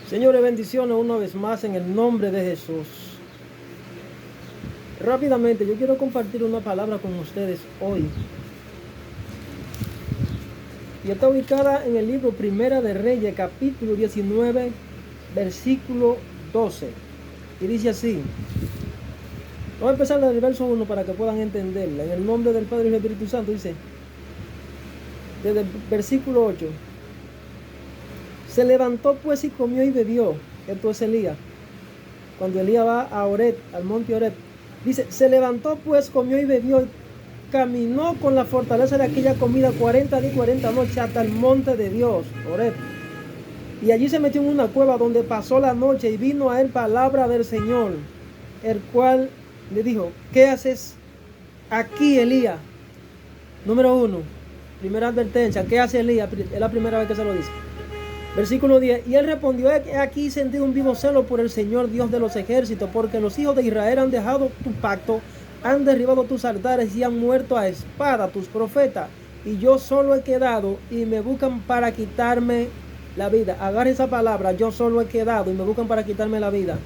Señores, bendiciones una vez más en el nombre de Jesús. Rápidamente, yo quiero compartir una palabra con ustedes hoy. Y está ubicada en el libro Primera de Reyes, capítulo 19, versículo 12. Y dice así. Voy a empezar desde el verso 1 para que puedan entenderla. En el nombre del Padre y del Espíritu Santo dice, desde el versículo 8. Se levantó pues y comió y bebió. Esto es Elías. Cuando Elías va a Oret, al monte Oret. Dice, se levantó pues, comió y bebió. Caminó con la fortaleza de aquella comida 40 días y 40 noches hasta el monte de Dios, Oret. Y allí se metió en una cueva donde pasó la noche y vino a él palabra del Señor, el cual le dijo, ¿qué haces aquí, Elías? Número 1, primera advertencia, ¿qué hace Elías? Es la primera vez que se lo dice. Versículo 10, y él respondió, he aquí sentido un vivo celo por el Señor Dios de los ejércitos, porque los hijos de Israel han dejado tu pacto, han derribado tus altares y han muerto a espada tus profetas, y yo solo he quedado y me buscan para quitarme la vida. Agarre esa palabra, yo solo he quedado y me buscan para quitarme la vida.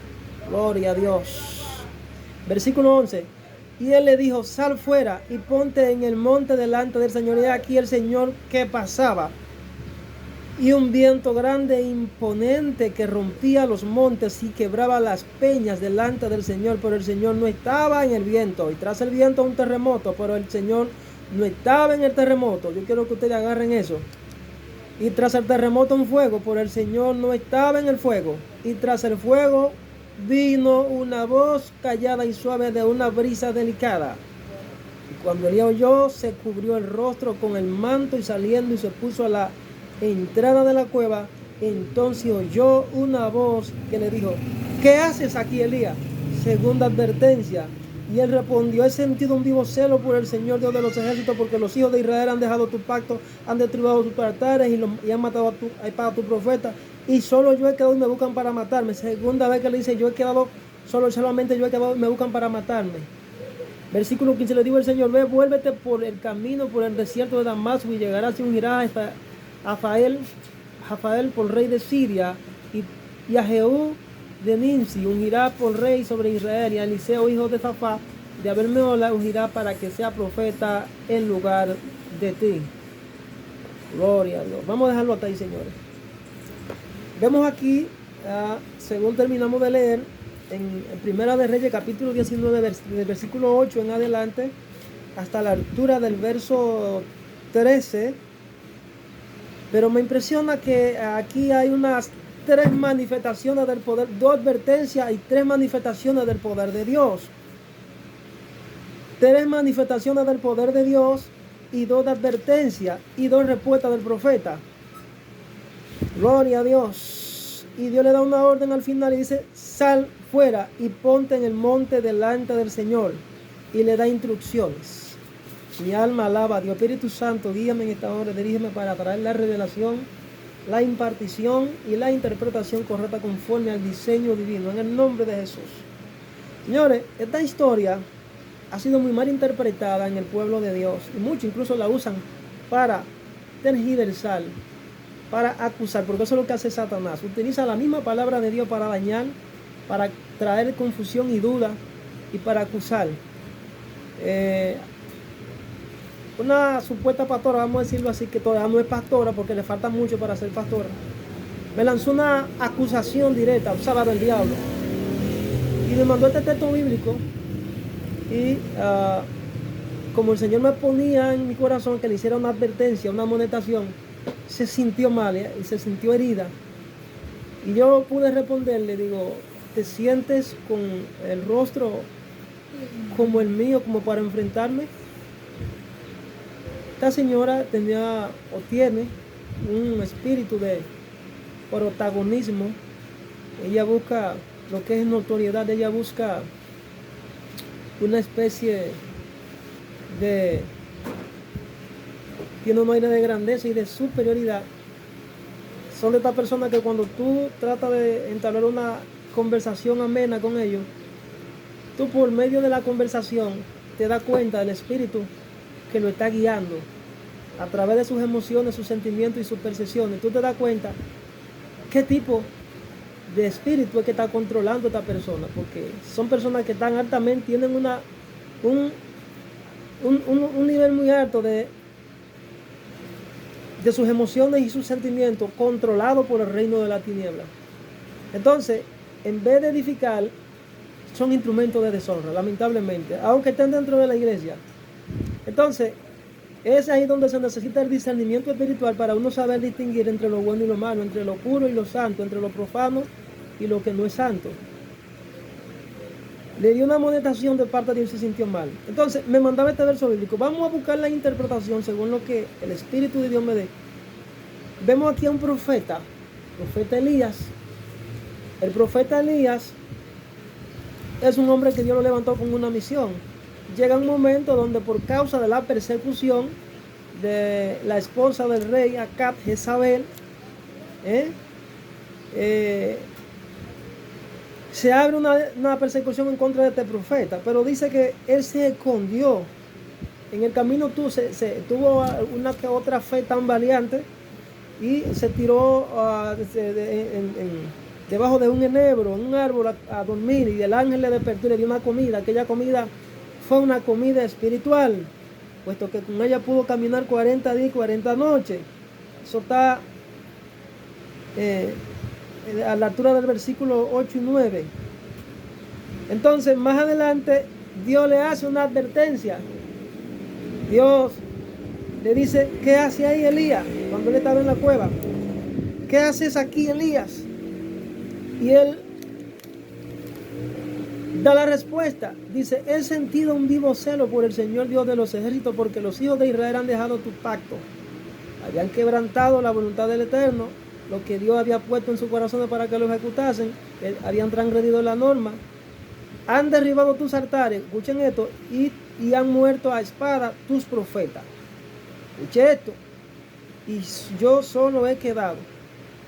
Gloria a Dios. Versículo 11, y él le dijo, sal fuera y ponte en el monte delante del Señor. Y aquí el Señor que pasaba, y un viento grande e imponente que rompía los montes y quebraba las peñas delante del Señor, pero el Señor no estaba en el viento. Y tras el viento un terremoto, pero el Señor no estaba en el terremoto. Yo quiero que ustedes agarren eso. Y tras el terremoto un fuego, pero el Señor no estaba en el fuego. Y tras el fuego vino una voz callada y suave de una brisa delicada. Y cuando Elías oyó, se cubrió el rostro con el manto y saliendo y se puso a la entrada de la cueva. Entonces oyó una voz que le dijo, ¿qué haces aquí, Elías? Segunda advertencia. Y él respondió, he sentido un vivo celo por el Señor Dios de los ejércitos, porque los hijos de Israel han dejado tu pacto, han destruido tus altares y han matado a tu profeta, y solo yo he quedado y me buscan para matarme. Segunda vez que le dice, yo he quedado, solamente yo he quedado y me buscan para matarme. Versículo 15, le dijo el Señor, ve, vuélvete por el camino, por el desierto de Damasco, y llegarás y ungirás a Hazael por rey de Siria, y a Jehú de Nimsi ungirá por rey sobre Israel, y a Eliseo hijo de Safat de Abel-Mehola ungirá para que sea profeta en lugar de ti. Gloria a Dios. Vamos a dejarlo hasta ahí, señores. Vemos aquí, según terminamos de leer, en Primera de Reyes, capítulo 19, del versículo 8 en adelante, hasta la altura del verso 13. Pero me impresiona que aquí hay unas 3 manifestaciones del poder, 2 advertencias y 3 manifestaciones del poder de Dios. 3 manifestaciones del poder de Dios y 2 advertencias y 2 respuestas del profeta. Gloria a Dios. Y Dios le da una orden al final y dice, sal fuera y ponte en el monte delante del Señor. Y le da instrucciones. Mi alma alaba a Dios. Espíritu Santo, guíame en esta hora, dirígeme para traer la revelación, la impartición y la interpretación correcta conforme al diseño divino, en el nombre de Jesús. Señores, esta historia ha sido muy mal interpretada en el pueblo de Dios, y muchos incluso la usan para tergiversar, para acusar, porque eso es lo que hace Satanás. Utiliza la misma palabra de Dios para dañar, para traer confusión y duda, y para acusar. Una supuesta pastora, vamos a decirlo así, que todavía no es pastora porque le falta mucho para ser pastora, me lanzó una acusación directa, usada del diablo, y me mandó este texto bíblico. Y como el Señor me ponía en mi corazón que le hiciera una advertencia, una amonestación, se sintió mal y se sintió herida. Y yo pude responderle, digo, ¿te sientes con el rostro como el mío, como para enfrentarme? Esta señora tenía o tiene un espíritu de protagonismo. Ella busca lo que es notoriedad, ella busca una especie de, tiene un aire de grandeza y de superioridad. Son de estas personas que cuando tú tratas de entablar una conversación amena con ellos, tú por medio de la conversación te das cuenta del espíritu que lo está guiando a través de sus emociones, sus sentimientos y sus percepciones. Tú te das cuenta qué tipo de espíritu es que está controlando a esta persona, porque son personas que están altamente, tienen un nivel muy alto de sus emociones y sus sentimientos controlados por el reino de la tiniebla. Entonces, en vez de edificar, son instrumentos de deshonra, lamentablemente, aunque estén dentro de la iglesia. Entonces, es ahí donde se necesita el discernimiento espiritual para uno saber distinguir entre lo bueno y lo malo, entre lo puro y lo santo, entre lo profano y lo que no es santo. Le dio una amonestación de parte de Dios y se sintió mal. Entonces, me mandaba este verso bíblico. Vamos a buscar la interpretación según lo que el Espíritu de Dios me dé. Vemos aquí a un profeta Elías. El profeta Elías es un hombre que Dios lo levantó con una misión. Llega un momento donde por causa de la persecución de la esposa del rey Acab, Jezabel, se abre una persecución en contra de este profeta, pero dice que él se escondió. En el camino tuvo una que otra fe tan valiente y se tiró debajo de un enebro, en un árbol a dormir, y el ángel le despertó y le dio una comida. Aquella comida fue una comida espiritual, puesto que con ella pudo caminar 40 días y 40 noches. Eso está a la altura del versículo 8 y 9. Entonces, más adelante, Dios le hace una advertencia. Dios le dice: ¿qué hace ahí Elías? Cuando él estaba en la cueva. ¿Qué haces aquí, Elías? Y él da la respuesta. Dice: he sentido un vivo celo por el Señor Dios de los ejércitos, porque los hijos de Israel han dejado tu pacto. Habían quebrantado la voluntad del Eterno, lo que Dios había puesto en su corazón para que lo ejecutasen. Habían transgredido la norma. Han derribado tus altares, escuchen esto, y han muerto a espada tus profetas. Escuchen esto. Y yo solo he quedado.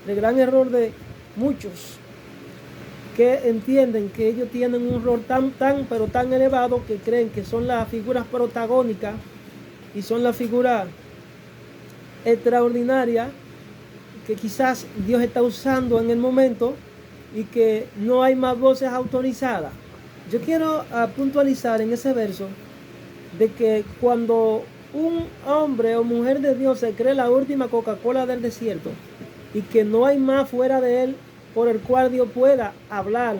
El gran error de muchos que entienden que ellos tienen un rol pero tan elevado, que creen que son las figuras protagónicas y son las figuras extraordinarias que quizás Dios está usando en el momento, y que no hay más voces autorizadas. Yo quiero puntualizar en ese verso de que cuando un hombre o mujer de Dios se cree la última Coca-Cola del desierto, y que no hay más fuera de él por el cual Dios pueda hablar,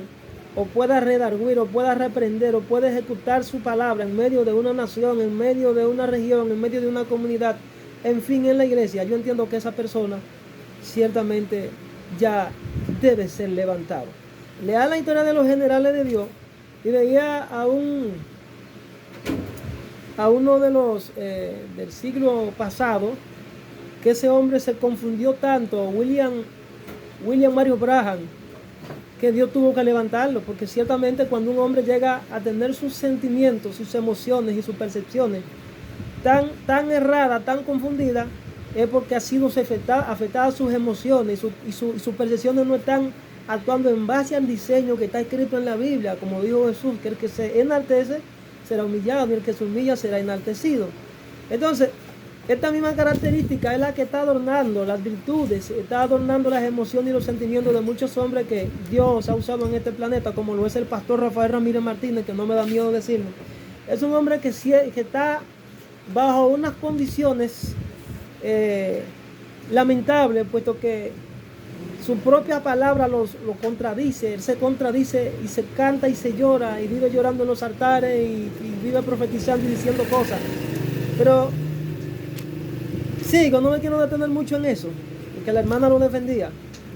o pueda redarguir, o pueda reprender, o pueda ejecutar su palabra en medio de una nación, en medio de una región, en medio de una comunidad, en fin, en la iglesia, yo entiendo que esa persona ciertamente ya debe ser levantado. Lea la historia de los generales de Dios y veía a uno de los del siglo pasado, que ese hombre se confundió tanto, William Mario Branham, que Dios tuvo que levantarlo, porque ciertamente cuando un hombre llega a tener sus sentimientos, sus emociones y sus percepciones tan erradas, tan confundidas, es porque ha sido afectada sus emociones y sus percepciones no están actuando en base al diseño que está escrito en la Biblia, como dijo Jesús, que el que se enaltece será humillado y el que se humilla será enaltecido. Entonces, esta misma característica es la que está adornando las virtudes, está adornando las emociones y los sentimientos de muchos hombres que Dios ha usado en este planeta, como lo es el pastor Rafael Ramírez Martínez, que no me da miedo decirlo. Es un hombre que está bajo unas condiciones lamentables, puesto que su propia palabra lo contradice. Él se contradice y se canta y se llora y vive llorando en los altares y vive profetizando y diciendo cosas. Pero sigo, no me quiero detener mucho en eso, porque la hermana lo defendía.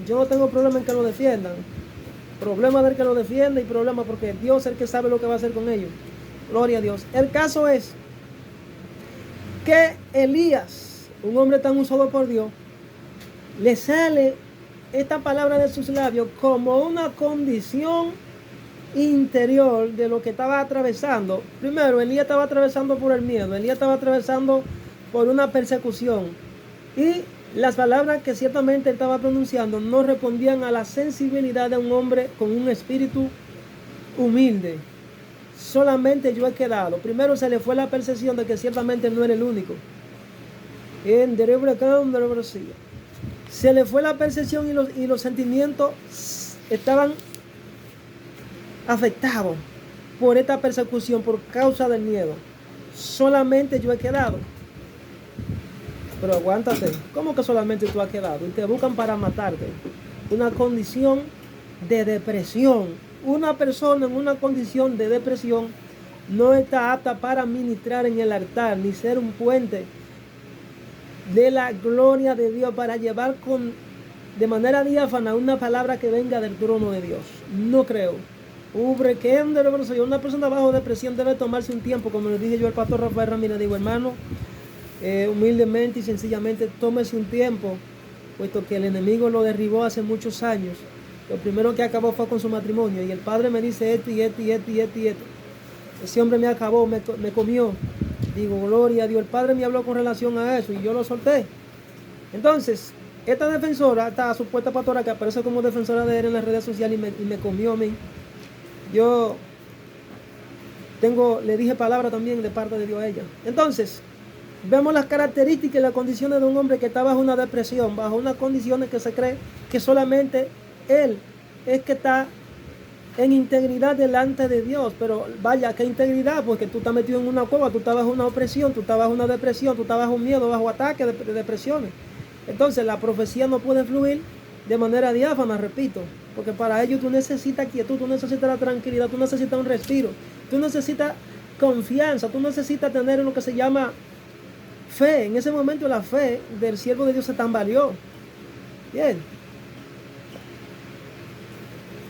Yo no tengo problema en que lo defiendan. Problema del que lo defiende y problema porque Dios es el que sabe lo que va a hacer con ellos. Gloria a Dios. El caso es que Elías, un hombre tan usado por Dios, le sale esta palabra de sus labios como una condición interior de lo que estaba atravesando. Primero, Elías estaba atravesando por el miedo, Elías estaba atravesando por una persecución, y las palabras que ciertamente él estaba pronunciando no respondían a la sensibilidad de un hombre con un espíritu humilde. Solamente yo he quedado. Primero se le fue la percepción de que ciertamente no era el único. Se le fue la percepción y los sentimientos estaban afectados por esta persecución por causa del miedo. Solamente yo he quedado. Pero aguántate, ¿cómo que solamente tú has quedado? Y te buscan para matarte. Una condición de depresión. Una persona en una condición de depresión no está apta para ministrar en el altar, ni ser un puente de la gloria de Dios para llevar de manera diáfana una palabra que venga del trono de Dios. No creo. Una persona bajo depresión debe tomarse un tiempo, como le dije yo al pastor Rafael Ramírez, digo, hermano, humildemente y sencillamente tómese un tiempo, puesto que el enemigo lo derribó hace muchos años. Lo primero que acabó fue con su matrimonio, y el padre me dice esto y esto y esto y esto y esto. Ese hombre me acabó, me comió. Digo, gloria a Dios. El padre me habló con relación a eso y yo lo solté. Entonces, esta defensora, esta supuesta pastora que aparece como defensora de él en las redes sociales y me comió a mí. Yo le dije palabra también de parte de Dios a ella. Entonces, vemos las características y las condiciones de un hombre que está bajo una depresión, bajo unas condiciones que se cree que solamente él es que está en integridad delante de Dios. Pero vaya, ¿qué integridad? Porque tú estás metido en una cueva, tú estás bajo una opresión, tú estás bajo una depresión, tú estás bajo un miedo, bajo ataques de depresiones. Entonces la profecía no puede fluir de manera diáfana, repito, porque para ello tú necesitas quietud, tú necesitas la tranquilidad, tú necesitas un respiro, tú necesitas confianza, tú necesitas tener lo que se llama fe. En ese momento la fe del siervo de Dios se tambaleó. Bien.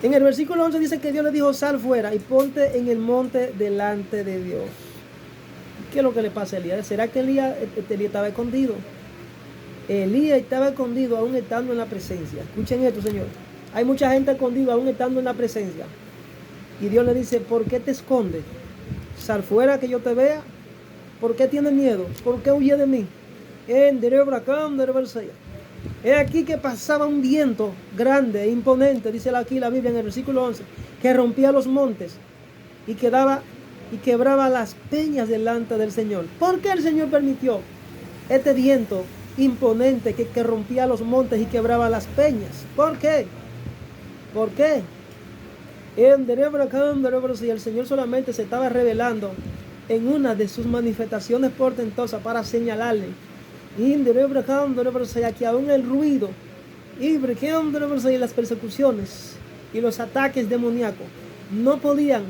En el versículo 11 dice que Dios le dijo, sal fuera y ponte en el monte delante de Dios. ¿Qué es lo que le pasa a Elías? ¿Será que Elías estaba escondido? Elías estaba escondido aún estando en la presencia. Escuchen esto, Señor. Hay mucha gente escondida aún estando en la presencia. Y Dios le dice, ¿por qué te escondes? Sal fuera que yo te vea. ¿Por qué tienes miedo? ¿Por qué huye de mí? Es aquí que pasaba un viento grande e imponente, dice aquí la Biblia en el versículo 11, que rompía los montes y quebraba las peñas delante del Señor. ¿Por qué el Señor permitió este viento imponente que rompía los montes y quebraba las peñas? ¿Por qué? ¿Por qué? Y el Señor solamente se estaba revelando en una de sus manifestaciones portentosas para señalarle que aún el ruido y las persecuciones y los ataques demoníacos no podían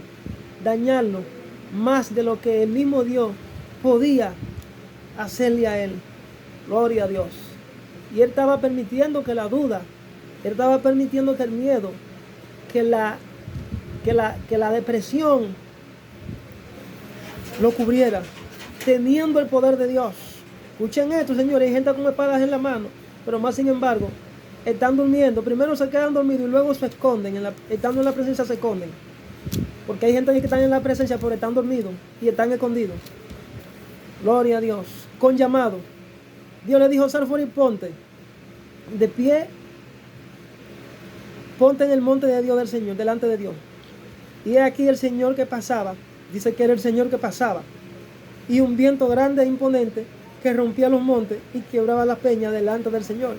dañarlo más de lo que el mismo Dios podía hacerle a él. Gloria a Dios. Y él estaba permitiendo que la duda, él estaba permitiendo que el miedo, que la depresión lo cubriera, teniendo el poder de Dios. Escuchen esto, señores, hay gente con espadas en la mano, pero más sin embargo, están durmiendo. Primero se quedan dormidos y luego se esconden, estando en la presencia se esconden. Porque hay gente que están en la presencia pero están dormidos y están escondidos. Gloria a Dios. Con llamado. Dios le dijo, sal fuera y ponte de pie, ponte en el monte de Dios del Señor, delante de Dios. Y aquí el Señor que pasaba, dice que era el Señor que pasaba, y un viento grande e imponente que rompía los montes y quebraba las peñas delante del Señor.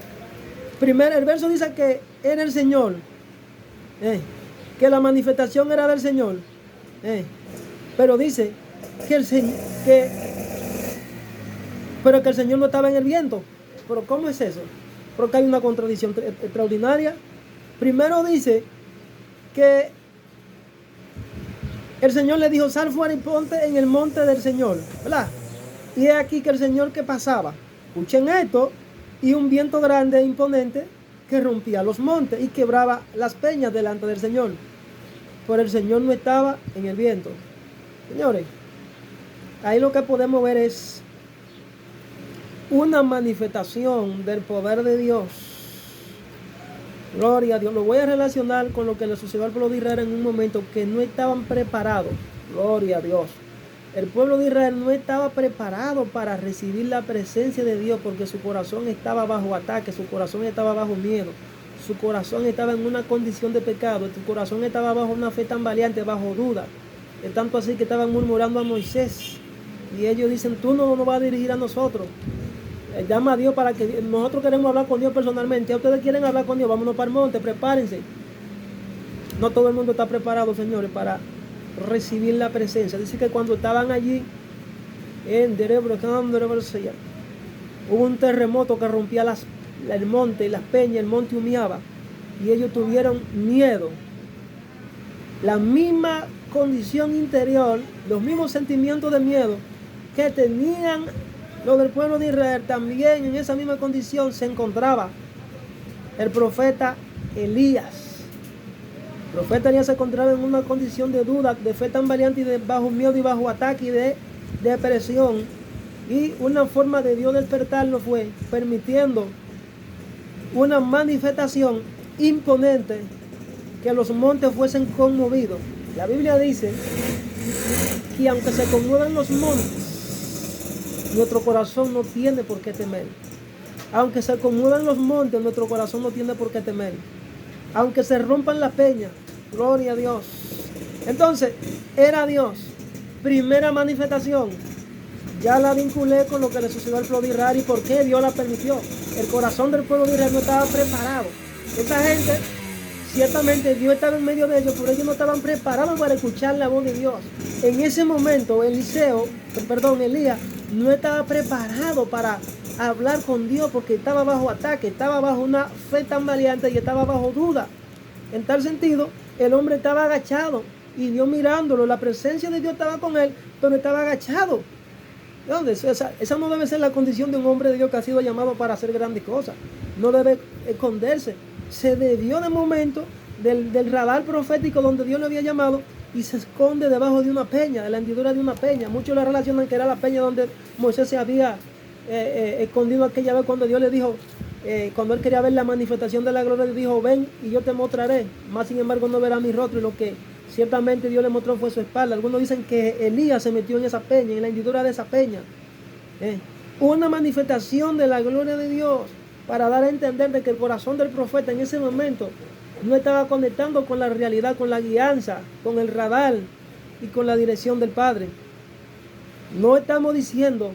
Primero, el verso dice que era el Señor, que la manifestación era del Señor, pero dice que el Señor, pero que el Señor no estaba en el viento. ¿Pero cómo es eso? Porque hay una contradicción extraordinaria. Primero dice que el Señor le dijo, sal fuera y ponte en el monte del Señor, ¿verdad? Y es aquí que el Señor que pasaba, escuchen esto, y un viento grande e imponente que rompía los montes y quebraba las peñas delante del Señor. Pero el Señor no estaba en el viento. Señores, ahí lo que podemos ver es una manifestación del poder de Dios. Gloria a Dios. Lo voy a relacionar con lo que le sucedió al pueblo de Israel en un momento que no estaban preparados. Gloria a Dios. El pueblo de Israel no estaba preparado para recibir la presencia de Dios porque su corazón estaba bajo ataque, su corazón estaba bajo miedo, su corazón estaba en una condición de pecado, su corazón estaba bajo una fe tan valiente, bajo duda. Es tanto así que estaban murmurando a Moisés y ellos dicen, tú no nos vas a dirigir a nosotros. Llama a Dios para que nosotros queremos hablar con Dios personalmente. Ustedes quieren hablar con Dios, vámonos para el monte, prepárense. No todo el mundo está preparado, señores, para recibir la presencia. Dice que cuando estaban allí en hubo un terremoto que rompía el monte y las peñas, el monte humeaba y ellos tuvieron miedo. La misma condición interior, los mismos sentimientos de miedo que tenían los del pueblo de Israel, también en esa misma condición se encontraba el profeta Elías. El profeta Elías se encontraba en una condición de duda, de fe tan valiente y de bajo miedo y bajo ataque y de depresión. Y una forma de Dios despertarlo fue permitiendo una manifestación imponente que los montes fuesen conmovidos. La Biblia dice que aunque se conmuevan los montes, nuestro corazón no tiene por qué temer. Aunque se conmuevan los montes, nuestro corazón no tiene por qué temer. Aunque se rompan las peñas, gloria a Dios. Entonces, era Dios. Primera manifestación. Ya la vinculé con lo que le sucedió al pueblo de Israel y por qué Dios la permitió. El corazón del pueblo de Israel no estaba preparado. Esta gente, ciertamente Dios estaba en medio de ellos, pero ellos no estaban preparados para escuchar la voz de Dios. En ese momento, Elías no estaba preparado para hablar con Dios porque estaba bajo ataque, estaba bajo una fe tan valiente y estaba bajo duda. En tal sentido, el hombre estaba agachado y Dios mirándolo, la presencia de Dios estaba con él, pero estaba agachado. Esa no debe ser la condición de un hombre de Dios que ha sido llamado para hacer grandes cosas. No debe esconderse. Se desvió de momento del radar profético donde Dios le había llamado y se esconde debajo de una peña, de la hendidura de una peña. Muchos la relacionan que era la peña donde Moisés se había escondido aquella vez cuando Dios le dijo, cuando él quería ver la manifestación de la gloria, le dijo, ven y yo te mostraré, más sin embargo no verás mi rostro, y lo que ciertamente Dios le mostró fue su espalda. Algunos dicen que Elías se metió en esa peña, en la hendidura de esa peña. Una manifestación de la gloria de Dios para dar a entender de que el corazón del profeta en ese momento no estaba conectando con la realidad, con la guianza, con el radar y con la dirección del Padre. No estamos diciendo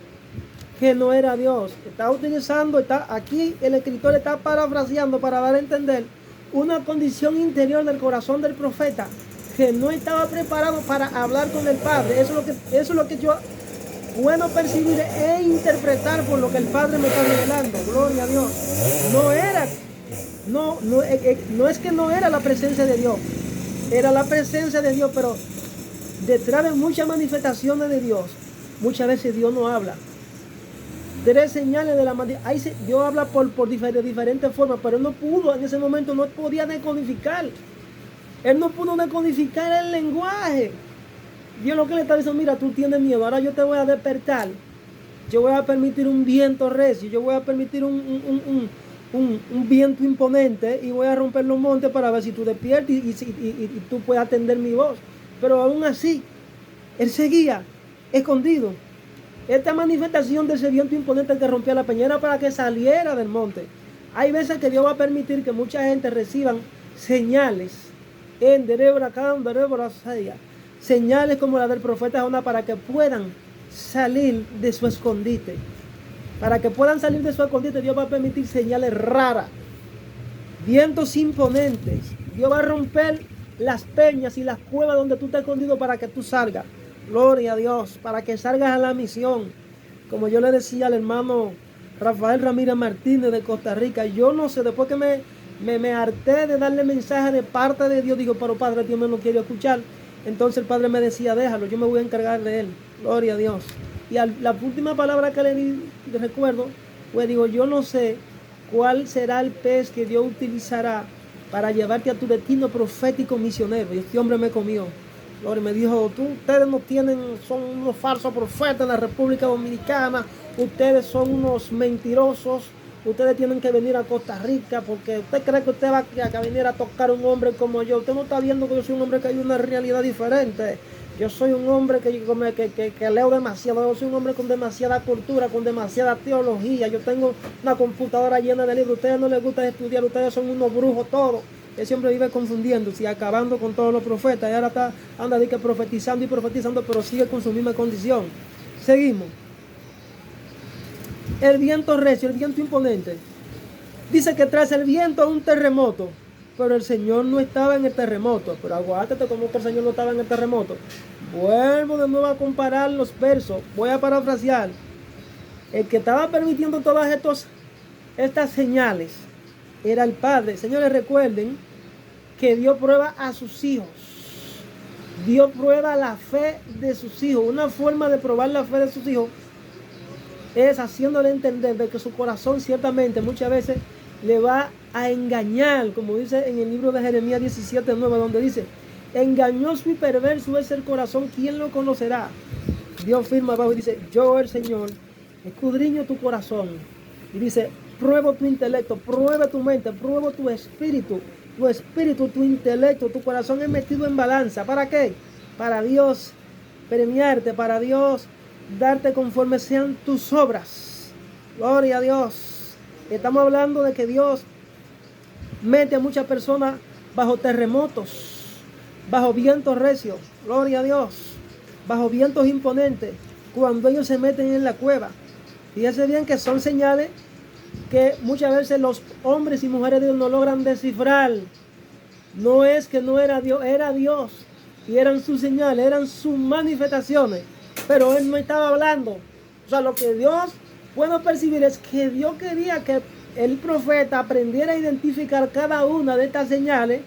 que no era Dios. Aquí el escritor está parafraseando para dar a entender una condición interior del corazón del profeta que no estaba preparado para hablar con el Padre. Eso es lo que yo puedo percibir e interpretar por lo que el Padre me está revelando. Gloria a Dios. No es que no era la presencia de Dios. Era la presencia de Dios, pero detrás de muchas manifestaciones de Dios, muchas veces Dios no habla. Tres señales de la manifestación. Dios habla por diferentes formas, pero él no pudo, en ese momento no podía decodificar. Él no pudo decodificar el lenguaje. Dios lo que le está diciendo, mira, tú tienes miedo, ahora yo te voy a despertar. Yo voy a permitir un viento recio, yo voy a permitir un viento imponente y voy a romper los montes para ver si tú despiertas y tú puedes atender mi voz. Pero aún así, él seguía escondido. Esta manifestación de ese viento imponente que rompía la peña era para que saliera del monte. Hay veces que Dios va a permitir que mucha gente reciban señales señales como la del profeta Jonás para que puedan salir de su escondite. Para que puedan salir de su escondite, Dios va a permitir señales raras, vientos imponentes. Dios va a romper las peñas y las cuevas donde tú estás escondido para que tú salgas. Gloria a Dios, para que salgas a la misión. Como yo le decía al hermano Rafael Ramírez Martínez de Costa Rica, yo no sé, después que me harté de darle mensaje de parte de Dios, digo, pero Padre, Dios me lo quiere escuchar. Entonces el Padre me decía, déjalo, yo me voy a encargar de él. Gloria a Dios. Y la última palabra que le di, recuerdo, pues digo, yo no sé cuál será el pez que Dios utilizará para llevarte a tu destino profético misionero. Y este hombre me comió. Gloria, me dijo, ustedes no son unos falsos profetas en la República Dominicana, ustedes son unos mentirosos, ustedes tienen que venir a Costa Rica porque usted cree que usted va a venir a tocar a un hombre como yo. Usted no está viendo que yo soy un hombre que hay una realidad diferente. Yo soy un hombre que leo demasiado, yo soy un hombre con demasiada cultura, con demasiada teología. Yo tengo una computadora llena de libros. A ustedes no les gusta estudiar, ustedes son unos brujos todos. Él siempre vive confundiéndose y acabando con todos los profetas. Y ahora anda profetizando y profetizando, pero sigue con su misma condición. Seguimos. El viento recio, el viento imponente. Dice que tras el viento un terremoto. pero el Señor no estaba en el terremoto. Pero aguántate, como que el Señor no estaba en el terremoto. Vuelvo de nuevo a comparar los versos. Voy a parafrasear. El que estaba permitiendo todas estas señales era el Padre. Señores, recuerden que dio prueba a sus hijos. Dio prueba a la fe de sus hijos. Una forma de probar la fe de sus hijos es haciéndole entender de que su corazón ciertamente muchas veces le va a engañar, como dice en el libro de Jeremías 17:9, donde dice: engañoso y perverso es el corazón, ¿quién lo conocerá? Dios firma abajo y dice: yo, el Señor, escudriño tu corazón. Y dice: pruebo tu intelecto, prueba tu mente, pruebo tu espíritu, tu intelecto, tu corazón es metido en balanza. ¿Para qué? Para Dios premiarte, para Dios darte conforme sean tus obras. Gloria a Dios. Estamos hablando de que Dios mete a muchas personas bajo terremotos, bajo vientos recios. Gloria a Dios. Bajo vientos imponentes, cuando ellos se meten en la cueva. Fíjense bien que son señales que muchas veces los hombres y mujeres de Dios no logran descifrar. No es que no era Dios, era Dios. Y eran sus señales, eran sus manifestaciones. Pero Él no estaba hablando. O sea, lo que Dios puede percibir es que Dios quería que el profeta aprendiera a identificar cada una de estas señales,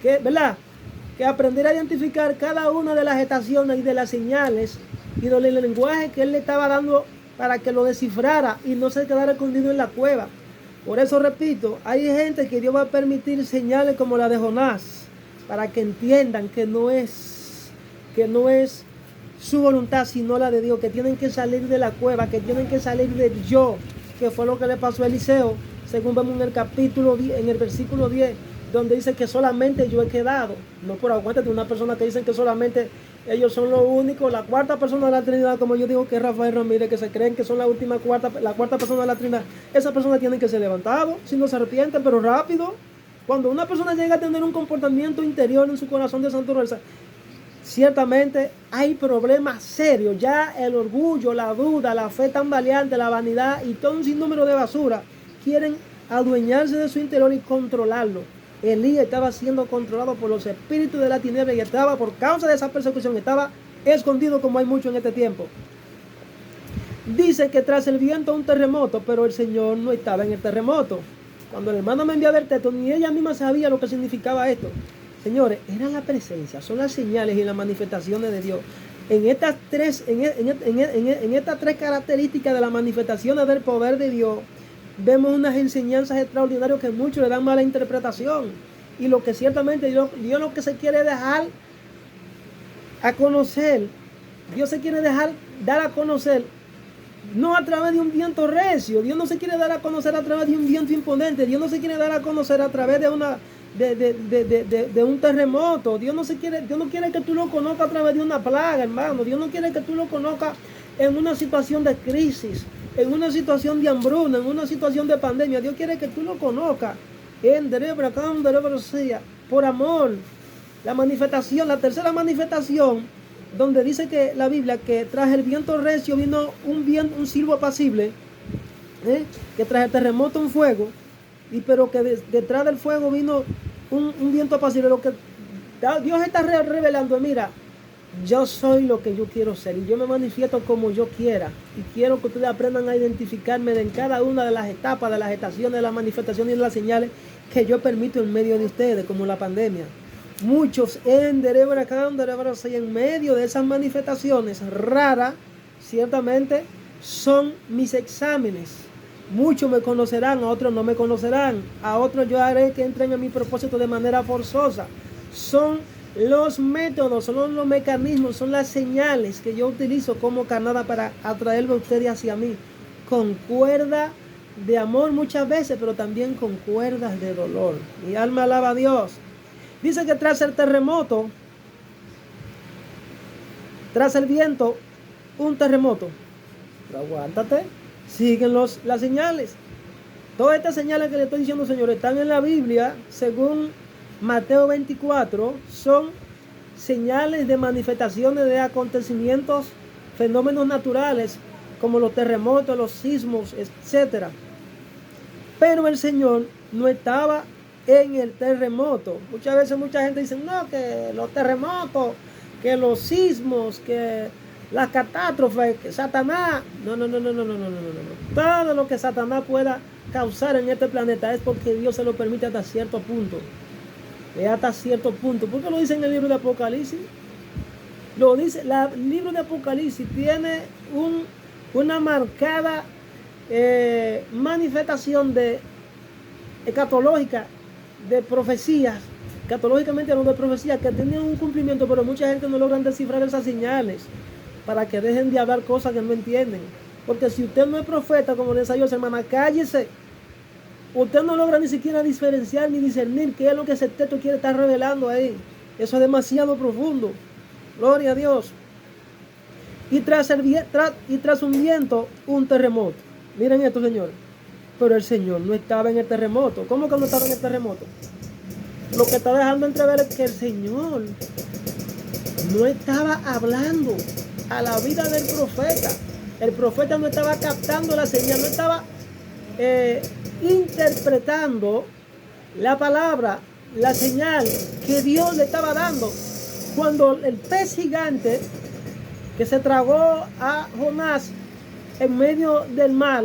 ¿verdad? Que aprendiera a identificar cada una de las estaciones y de las señales y del lenguaje que Él le estaba dando para que lo descifrara y no se quedara escondido en la cueva. Por eso repito, hay gente que Dios va a permitir señales como la de Jonás, para que entiendan que no es su voluntad sino la de Dios, que tienen que salir de la cueva, que tienen que salir del yo, que fue lo que le pasó a Eliseo, según vemos en el capítulo 10, en el versículo 10, donde dice que solamente yo he quedado. No por aguántate, una persona que dicen que solamente ellos son lo único, la cuarta persona de la Trinidad, como yo digo que es Rafael Ramírez, que se creen que son la cuarta persona de la Trinidad. Esas personas tienen que ser levantados, si no se arrepienten, pero rápido. Cuando una persona llega a tener un comportamiento interior en su corazón de santurreza, ciertamente hay problemas serios. Ya el orgullo, la duda, la fe tan valiente, la vanidad y todo un sinnúmero de basura quieren adueñarse de su interior y controlarlo. Elías estaba siendo controlado por los espíritus de la tiniebla y estaba, por causa de esa persecución, estaba escondido, como hay mucho en este tiempo. Dice que tras el viento un terremoto, pero el Señor no estaba en el terremoto. Cuando la hermana me enviaba el texto, ni ella misma sabía lo que significaba esto. Señores, era la presencia, son las señales y las manifestaciones de Dios. En estas tres características de las manifestaciones del poder de Dios, vemos unas enseñanzas extraordinarias que muchos le dan mala interpretación. Y lo que ciertamente Dios lo que se quiere dejar a conocer, Dios se quiere dar a conocer, no a través de un viento recio. Dios no se quiere dar a conocer a través de un viento imponente. Dios no se quiere dar a conocer a través de un terremoto. Dios no quiere que tú lo conozcas a través de una plaga, hermano. Dios no quiere que tú lo conozcas en una situación de crisis, en una situación de hambruna, en una situación de pandemia. Dios quiere que tú lo conozcas por amor. La manifestación, la tercera manifestación, donde dice que la Biblia que tras el viento recio vino un silbo apacible, que tras el terremoto un fuego, pero que detrás del fuego vino un viento apacible. Lo que Dios está revelando, mira, yo soy lo que yo quiero ser y yo me manifiesto como yo quiera, y quiero que ustedes aprendan a identificarme en cada una de las etapas, de las estaciones, de las manifestaciones y de las señales que yo permito en medio de ustedes, como la pandemia. Muchos en medio de esas manifestaciones raras, ciertamente son mis exámenes. Muchos me conocerán, a otros no me conocerán, a otros yo haré que entren en mi propósito de manera forzosa. Son los métodos, son los mecanismos, son las señales que yo utilizo como carnada para atraerlo a ustedes hacia mí, con cuerda de amor muchas veces, pero también con cuerdas de dolor. Mi alma alaba a Dios. Dice que tras el terremoto, tras el viento, un terremoto. Pero aguántate, siguen las señales. Todas estas señales que le estoy diciendo, señores, están en la Biblia, según Mateo 24, son señales de manifestaciones de acontecimientos, fenómenos naturales, como los terremotos, los sismos, etc. Pero el Señor no estaba en el terremoto. Muchas veces mucha gente dice, no, que los terremotos, que los sismos, que las catástrofes, que Satanás. No. Todo lo que Satanás pueda causar en este planeta es porque Dios se lo permite hasta cierto punto. Hasta cierto punto. ¿Por qué lo dice en el libro de Apocalipsis? Lo dice, el libro de Apocalipsis tiene una marcada manifestación escatológica de profecías, escatológicamente hablando de profecías que tienen un cumplimiento, pero mucha gente no logran descifrar esas señales para que dejen de hablar cosas que no entienden. Porque si usted no es profeta, como le decía yo, hermana, cállese. Usted no logra ni siquiera diferenciar ni discernir qué es lo que ese texto quiere estar revelando ahí. Eso es demasiado profundo. Gloria a Dios. Y tras un viento, un terremoto. Miren esto, señores. Pero el Señor no estaba en el terremoto. ¿Cómo que no estaba en el terremoto? Lo que está dejando entrever es que el Señor no estaba hablando a la vida del profeta. El profeta no estaba captando la señal, no estaba interpretando la palabra, la señal que Dios le estaba dando. Cuando el pez gigante que se tragó a Jonás en medio del mar,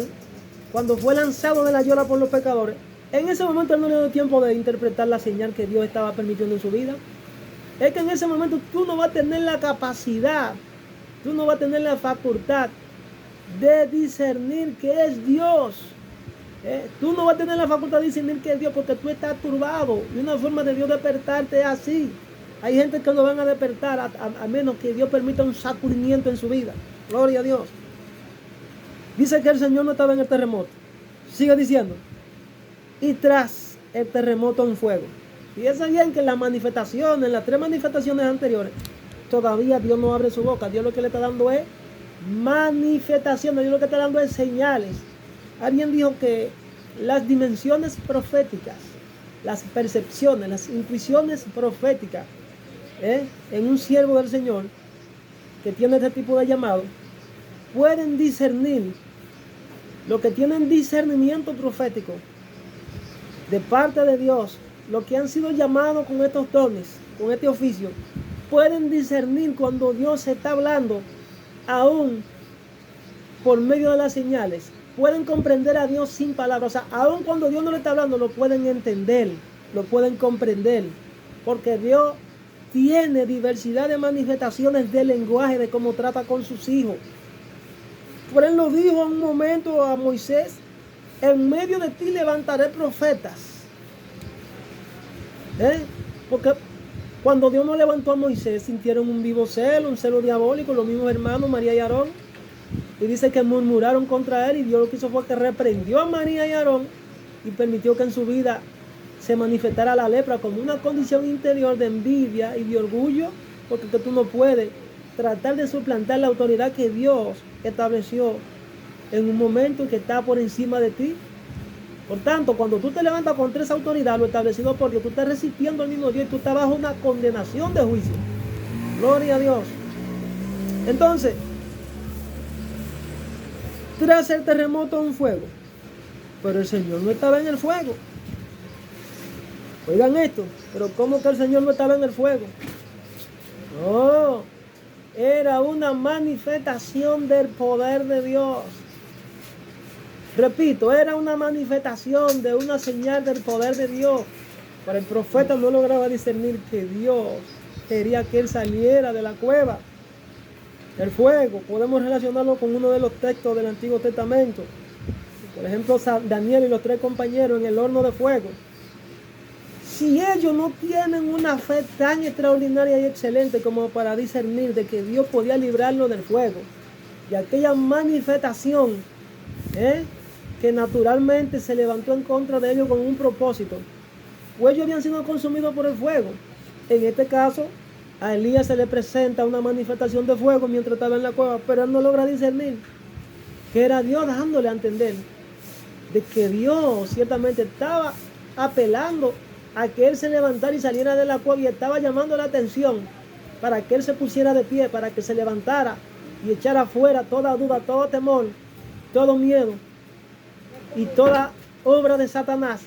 cuando fue lanzado de la llora por los pecadores, en ese momento él no le dio tiempo de interpretar la señal que Dios estaba permitiendo en su vida. Es que en ese momento tú no vas a tener la capacidad, tú no vas a tener la facultad de discernir que es Dios. Tú no vas a tener la facultad de discernir que es Dios porque tú estás turbado. Y una forma de Dios despertarte es así. Hay gente que no van a despertar a menos que Dios permita un sacudimiento en su vida. Gloria a Dios. Dice que el Señor no estaba en el terremoto. Sigue diciendo. Y tras el terremoto un fuego. Y es bien que en las manifestaciones, en las 3 manifestaciones anteriores, todavía Dios no abre su boca. Dios lo que le está dando es manifestaciones. Dios lo que está dando es señales. Alguien dijo que las dimensiones proféticas, las percepciones, las intuiciones proféticas, en un siervo del Señor que tiene este tipo de llamado, pueden discernir lo que tienen discernimiento profético de parte de Dios, los que han sido llamados con estos dones, con este oficio, pueden discernir cuando Dios está hablando, aún por medio de las señales. Pueden comprender a Dios sin palabras. O sea, aún cuando Dios no le está hablando, lo pueden entender, lo pueden comprender. Porque Dios tiene diversidad de manifestaciones de lenguaje, de cómo trata con sus hijos. Por él lo dijo en un momento a Moisés: en medio de ti levantaré profetas. Porque cuando Dios no levantó a Moisés, sintieron un vivo celo, un celo diabólico, los mismos hermanos, María y Aarón. Y dice que murmuraron contra él, y Dios lo que hizo fue que reprendió a María y Aarón y permitió que en su vida se manifestara la lepra como una condición interior de envidia y de orgullo, porque que tú no puedes tratar de suplantar la autoridad que Dios estableció en un momento que está por encima de ti. Por tanto, cuando tú te levantas contra esa autoridad, lo establecido por Dios, tú estás resistiendo al mismo Dios y tú estás bajo una condenación de juicio. Gloria a Dios. Entonces, tras el terremoto un fuego, pero el Señor no estaba en el fuego. Oigan esto, pero ¿cómo que el Señor no estaba en el fuego? No, era una manifestación del poder de Dios. Repito, era una manifestación de una señal del poder de Dios. Pero el profeta no lograba discernir que Dios quería que él saliera de la cueva. El fuego, podemos relacionarlo con uno de los textos del Antiguo Testamento. Por ejemplo, Daniel y los 3 compañeros en el horno de fuego. Si ellos no tienen una fe tan extraordinaria y excelente como para discernir de que Dios podía librarlo del fuego, y aquella manifestación que naturalmente se levantó en contra de ellos con un propósito, pues ellos habían sido consumidos por el fuego. En este caso, a Elías se le presenta una manifestación de fuego mientras estaba en la cueva, pero él no logra discernir que era Dios dándole a entender de que Dios ciertamente estaba apelando a que él se levantara y saliera de la cueva, y estaba llamando la atención para que él se pusiera de pie, para que se levantara y echara fuera toda duda, todo temor, todo miedo y toda obra de Satanás,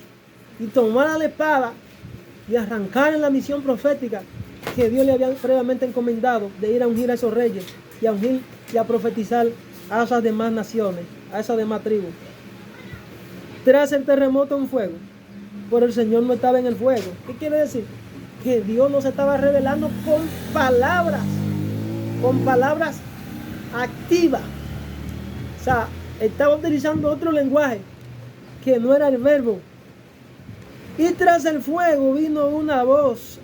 y tomar la espada y arrancar en la misión profética que Dios le había previamente encomendado de ir a ungir a esos reyes y a ungir y a profetizar a esas demás naciones, a esas demás tribus. Tras el terremoto un fuego, pero el Señor no estaba en el fuego. ¿Qué quiere decir? Que Dios nos estaba revelando con palabras activas. O sea, estaba utilizando otro lenguaje que no era el verbo. Y tras el fuego vino una voz.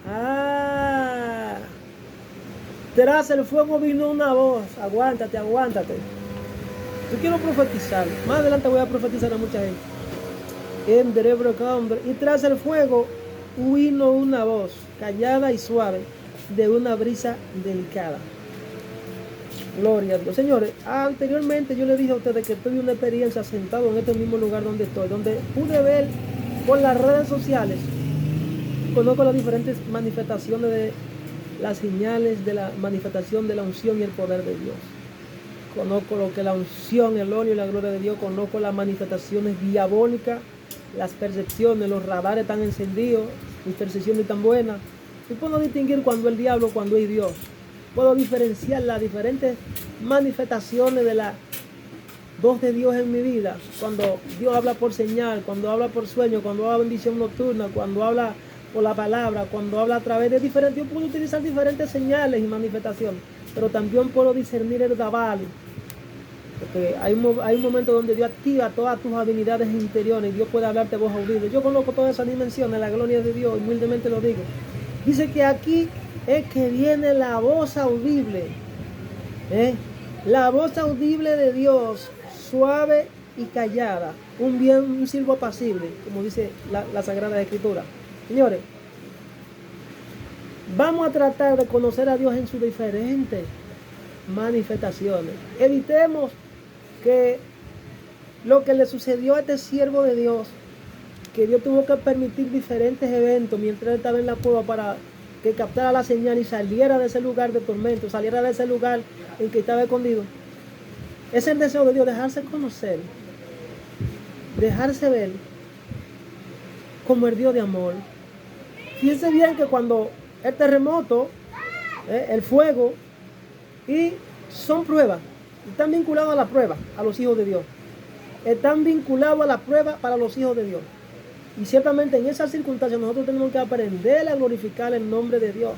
Tras el fuego vino una voz. Aguántate. Yo quiero profetizar. Más adelante voy a profetizar a mucha gente. Y tras el fuego vino una voz callada y suave de una brisa delicada. Gloria a Dios. Señores, anteriormente yo le dije a ustedes que tuve una experiencia sentado en este mismo lugar donde estoy, donde pude ver por las redes sociales, conozco las diferentes manifestaciones de las señales de la manifestación de la unción y el poder de Dios. Conozco lo que la unción, el óleo y la gloria de Dios. Conozco las manifestaciones diabólicas, las percepciones, los radares tan encendidos, mis percepciones tan buenas. Y puedo distinguir cuando es el diablo, cuando es Dios. Puedo diferenciar las diferentes manifestaciones de la voz de Dios en mi vida. Cuando Dios habla por señal, cuando habla por sueño, cuando habla en visión nocturna, cuando habla por la palabra, cuando habla a través de diferentes... Yo puedo utilizar diferentes señales y manifestaciones, pero también puedo discernir el dabal. Porque hay un momento donde Dios activa todas tus habilidades interiores y Dios puede hablarte voz audible. Yo conozco todas esas dimensiones, la gloria de Dios, humildemente lo digo. Dice que aquí es que viene la voz audible. La voz audible de Dios, suave y callada. Un silbo apacible, como dice la Sagrada Escritura. Señores, vamos a tratar de conocer a Dios en sus diferentes manifestaciones. Evitemos que lo que le sucedió a este siervo de Dios, que Dios tuvo que permitir diferentes eventos mientras él estaba en la cueva para que captara la señal y saliera de ese lugar de tormento, saliera de ese lugar en que estaba escondido. Es el deseo de Dios, dejarse conocer, dejarse ver como el Dios de amor. Fíjense bien que cuando el terremoto, el fuego, y son pruebas, están vinculados a la prueba, a los hijos de Dios. Están vinculados a la prueba para los hijos de Dios. Y ciertamente en esas circunstancias nosotros tenemos que aprender a glorificar el nombre de Dios,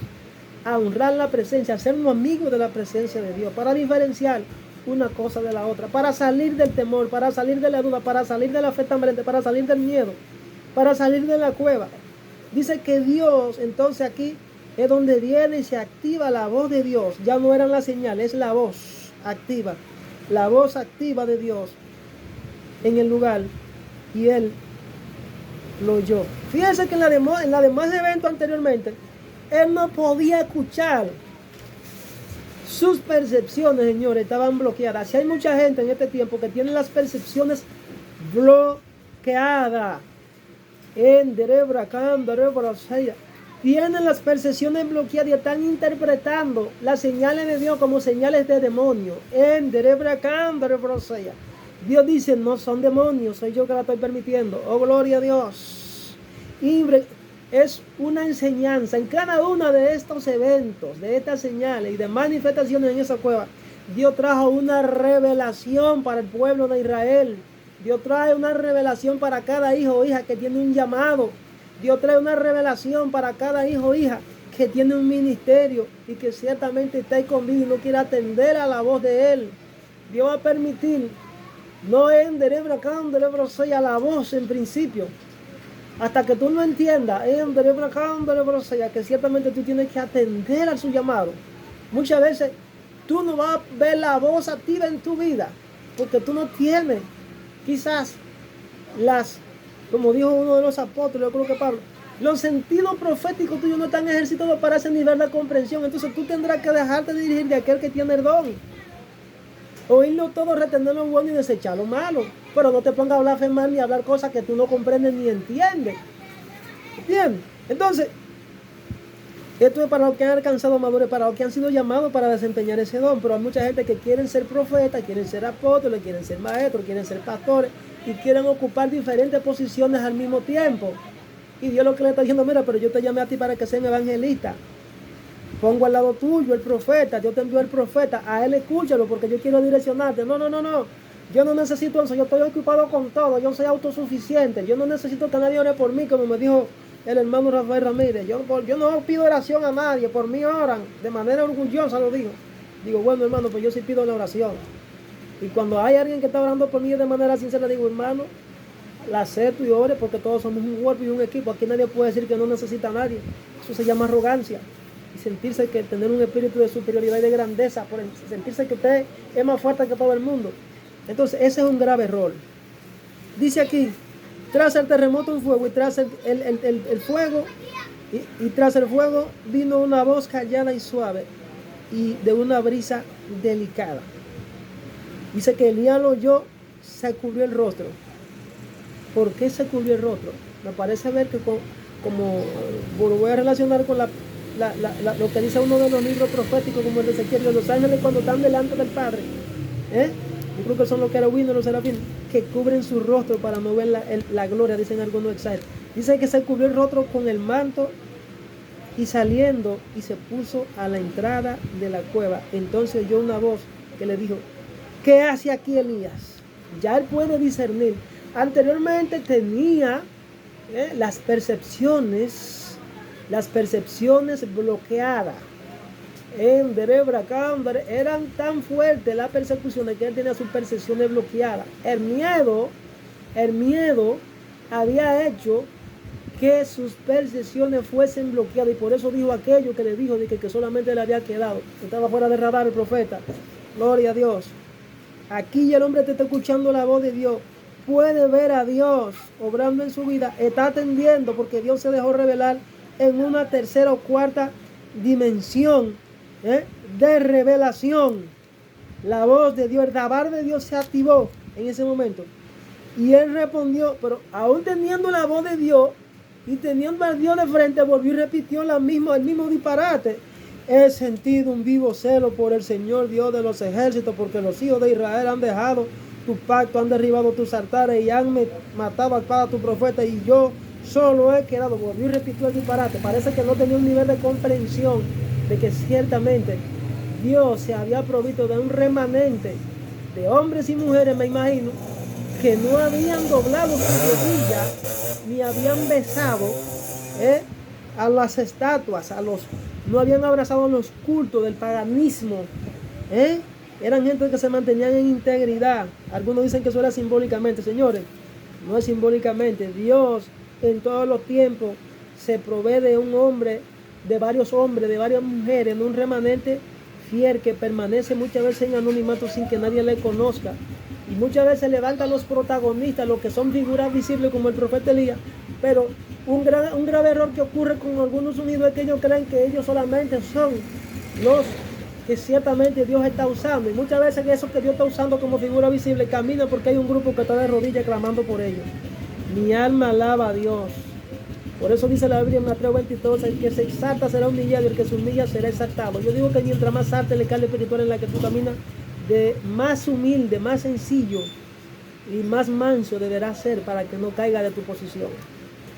a honrar la presencia, a sernos amigos de la presencia de Dios, para diferenciar una cosa de la otra, para salir del temor, para salir de la duda, para salir de la fe tambriente, para salir del miedo, para salir de la cueva. Dice que Dios, entonces aquí es donde viene y se activa la voz de Dios. Ya no eran las señales, es la voz activa de Dios en el lugar, y él lo oyó. Fíjense que en la demás eventos anteriormente, él no podía escuchar. Sus percepciones, señores, estaban bloqueadas. Si hay mucha gente en este tiempo que tiene las percepciones bloqueadas, tienen las percepciones bloqueadas y están interpretando las señales de Dios como señales de demonio. Dios dice, no son demonios, soy yo que la estoy permitiendo. Oh, gloria a Dios. Y es una enseñanza en cada uno de estos eventos, de estas señales y de manifestaciones en esa cueva. Dios trajo una revelación para el pueblo de Israel. Dios trae una revelación para cada hijo o hija que tiene un llamado. Dios trae una revelación para cada hijo o hija que tiene un ministerio y que ciertamente está ahí con vida y no quiere atender a la voz de Él. Dios va a permitir, no en a la voz en principio, hasta que tú no entiendas que ciertamente tú tienes que atender a su llamado. Muchas veces tú no vas a ver la voz activa en tu vida porque tú no tienes quizás como dijo uno de los apóstoles, yo creo que Pablo, los sentidos proféticos tuyos no están ejercitados para ese nivel de comprensión. Entonces tú tendrás que dejarte dirigir de aquel que tiene el don. Oírlo todo, retener lo bueno y desechar lo malo. Pero no te pongas a blasfemar ni a hablar cosas que tú no comprendes ni entiendes. ¿Entiendes? Entonces, esto es para los que han alcanzado madurez, para los que han sido llamados para desempeñar ese don. Pero hay mucha gente que quieren ser profetas, quieren ser apóstoles, quieren ser maestros, quieren ser pastores y quieren ocupar diferentes posiciones al mismo tiempo. Y Dios lo que le está diciendo, mira, pero yo te llamé a ti para que seas evangelista. Pongo al lado tuyo el profeta, Dios te envió el profeta, a él escúchalo porque yo quiero direccionarte. No, no, no, no. Yo no necesito eso, yo estoy ocupado con todo, yo soy autosuficiente, yo no necesito que nadie ore por mí, como me dijo el hermano Rafael Ramírez. Yo no pido oración a nadie, por mí oran, de manera orgullosa lo digo. Digo, bueno hermano, pues yo sí pido la oración. Y cuando hay alguien que está orando por mí de manera sincera, digo, hermano, la acepto y ore porque todos somos un cuerpo y un equipo. Aquí nadie puede decir que no necesita a nadie. Eso se llama arrogancia. Y sentirse que tener un espíritu de superioridad y de grandeza, por sentirse que usted es más fuerte que todo el mundo. Entonces, ese es un grave error. Dice aquí, tras el terremoto un fuego y tras el fuego y tras el fuego vino una voz callada y suave y de una brisa delicada. Dice que Elías lo oyó, se cubrió el rostro. ¿Por qué se cubrió el rostro? Me parece ver que lo voy a relacionar con lo que dice uno de los libros proféticos como el de Ezequiel, de los ángeles cuando están delante del Padre. Yo creo que son los querubines, los serafines, que cubren su rostro para no ver la gloria, dicen algunos exámenes. Dice que se cubrió el rostro con el manto y saliendo y se puso a la entrada de la cueva. Entonces oyó una voz que le dijo, ¿qué hace aquí Elías? Ya él puede discernir. Anteriormente tenía las percepciones bloqueadas. En Derebra-Camber eran tan fuertes las persecuciones que él tenía sus percepciones bloqueadas. El miedo había hecho que sus percepciones fuesen bloqueadas y por eso dijo aquello que le dijo de que solamente le había quedado. Estaba fuera de radar el profeta. Gloria a Dios. Aquí el hombre te está escuchando la voz de Dios. Puede ver a Dios obrando en su vida. Está atendiendo porque Dios se dejó revelar en una tercera o cuarta dimensión de revelación. La voz de Dios, el dabar de Dios se activó en ese momento. Y él respondió, pero aún teniendo la voz de Dios y teniendo a Dios de frente, volvió y repitió el mismo disparate. He sentido un vivo celo por el Señor Dios de los ejércitos, porque los hijos de Israel han dejado tu pacto, han derribado tus altares y han matado al padre tu profeta, y yo solo he quedado. Volvió y repitió el disparate. Parece que no tenía un nivel de comprensión de que ciertamente Dios se había provisto de un remanente de hombres y mujeres, me imagino, que no habían doblado sus rodillas ni habían besado a las estatuas, no habían abrazado los cultos del paganismo. Eran gente que se mantenían en integridad. Algunos dicen que eso era simbólicamente. Señores, no es simbólicamente. Dios en todos los tiempos se provee de un hombre, de varios hombres, de varias mujeres, en un remanente fiel que permanece muchas veces en anonimato sin que nadie le conozca. Y muchas veces levantan los protagonistas, los que son figuras visibles como el profeta Elías. Pero un grave error que ocurre con algunos unidos es que ellos creen que ellos solamente son los que ciertamente Dios está usando. Y muchas veces esos que Dios está usando como figura visible caminan porque hay un grupo que está de rodillas clamando por ellos. Mi alma alaba a Dios. Por eso dice la Biblia en Mateo 22, el que se exalta será humillado y el que se humilla será exaltado. Yo digo que mientras más alta le cae la espiritual en la que tú caminas, de más humilde, más sencillo y más manso deberá ser para que no caiga de tu posición.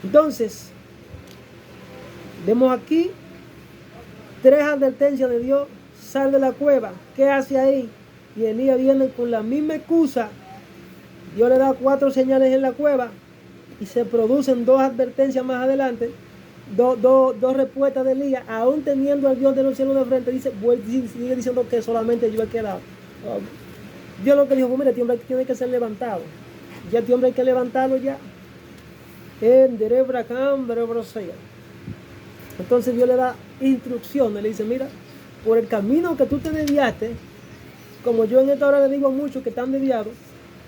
Entonces, vemos aquí 3 advertencias de Dios. Sal de la cueva. ¿Qué hace ahí? Y Elías viene con la misma excusa. Dios le da 4 señales en la cueva y se producen 2 advertencias más adelante. Dos respuestas de Elías, aún teniendo al Dios de los cielos de frente. Sigue diciendo que solamente yo he quedado. Dios lo que dijo, mira, este hombre tiene que ser levantado. Ya este hombre hay que levantarlo ya. Entonces Dios le da instrucciones. Le dice, mira, por el camino que tú te desviaste, como yo en esta hora le digo a muchos que están desviados,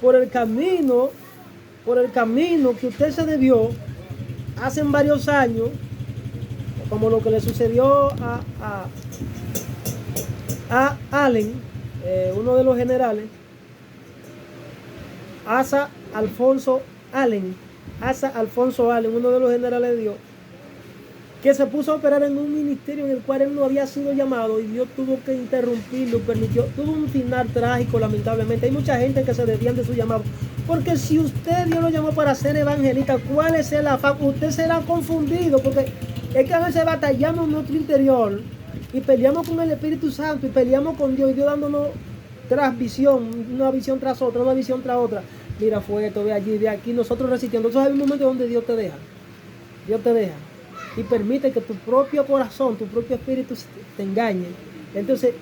por el camino que usted se desvió hace varios años, como lo que le sucedió a Allen, uno de los generales, Asa Alfonso Allen, uno de los generales de Dios, que se puso a operar en un ministerio en el cual él no había sido llamado y Dios tuvo que interrumpirlo, tuvo un final trágico lamentablemente. Hay mucha gente que se desvían de su llamado Porque si usted, Dios lo llamó para ser evangelista, ¿cuál es el afán? Usted será confundido, porque es que a veces batallamos en nuestro interior y peleamos con el Espíritu Santo y peleamos con Dios, y Dios dándonos tras visión, una visión tras otra, una visión tras otra. Mira, fue esto, de allí, de aquí, nosotros resistiendo. Entonces hay un momento donde Dios te deja. Dios te deja. Y permite que tu propio corazón, tu propio espíritu te engañe. Entonces,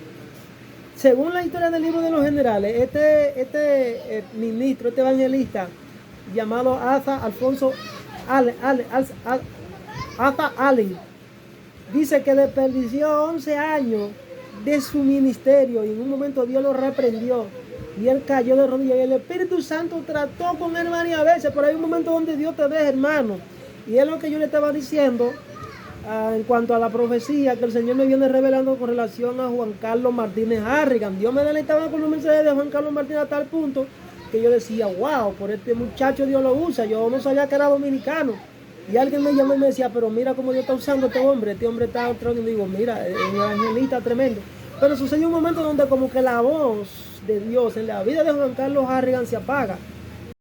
según la historia del libro de los generales, este ministro, este evangelista, llamado Asa Alfonso Asa Allen, dice que desperdició 11 años de su ministerio y en un momento Dios lo reprendió y él cayó de rodillas y el Espíritu Santo trató con él varias veces, pero hay un momento donde Dios te deja, hermano. Y es lo que yo le estaba diciendo en cuanto a la profecía que el Señor me viene revelando con relación a Juan Carlos Martínez Harrigan. Dios me deleitaba con los mensajes de Juan Carlos Martínez a tal punto que yo decía, wow, por este muchacho Dios lo usa. Yo no sabía que era dominicano. Y alguien me llamó y me decía, pero mira cómo Dios está usando a este hombre está otro. Y digo, mira, es un evangelista tremendo. Pero sucedió un momento donde como que la voz de Dios en la vida de Juan Carlos Harrigan se apaga.